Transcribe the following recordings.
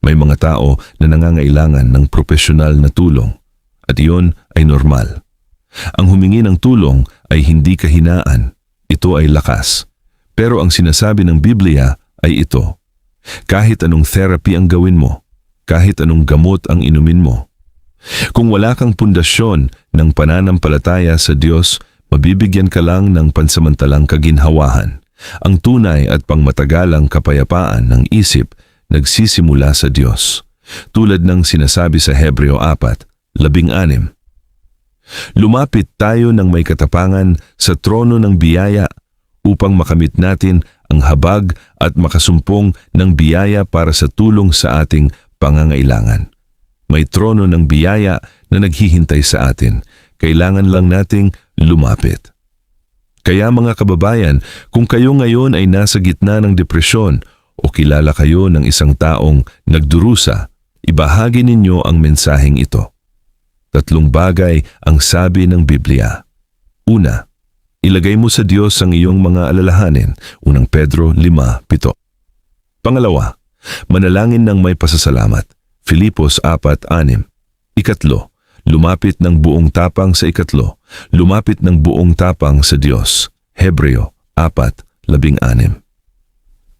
May mga tao na nangangailangan ng propesyonal na tulong at iyon ay normal. Ang humingi ng tulong ay hindi kahinaan, ito ay lakas. Pero ang sinasabi ng Biblia ay ito: kahit anong therapy ang gawin mo, kahit anong gamot ang inumin mo, kung wala kang pundasyon ng pananampalataya sa Diyos, mabibigyan ka lang ng pansamantalang kaginhawahan. Ang tunay at pangmatagalang kapayapaan ng isip nagsisimula sa Diyos, tulad ng sinasabi sa Hebreo 4:16. Lumapit tayo ng may katapangan sa trono ng biyaya upang makamit natin ang habag at makasumpong ng biyaya para sa tulong sa ating pangangailangan. May trono ng biyaya na naghihintay sa atin. Kailangan lang nating lumapit. Kaya mga kababayan, kung kayo ngayon ay nasa gitna ng depresyon o kilala kayo ng isang taong nagdurusa, ibahagi ninyo ang mensaheng ito. 3 bagay ang sabi ng Biblia. Una, ilagay mo sa Diyos ang iyong mga alalahanin. 1 Pedro 5:7. Pangalawa, manalangin ng may pasasalamat. Filipos 4:6. Ikatlo, lumapit ng buong tapang sa ikatlo. Lumapit ng buong tapang sa Diyos. Hebreo 4:16.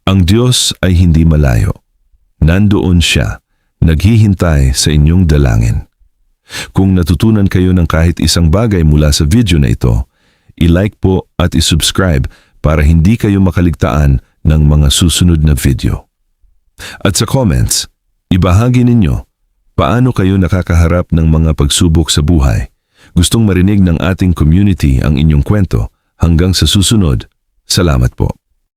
Ang Diyos ay hindi malayo. Nandoon siya, naghihintay sa inyong dalangin. Kung natutunan kayo ng kahit isang bagay mula sa video na ito, i-like po at i-subscribe para hindi kayo makaligtaan ng mga susunod na video. At sa comments, ibahagi ninyo paano kayo nakakaharap ng mga pagsubok sa buhay. Gustong marinig ng ating community ang inyong kwento. Hanggang sa susunod, salamat po.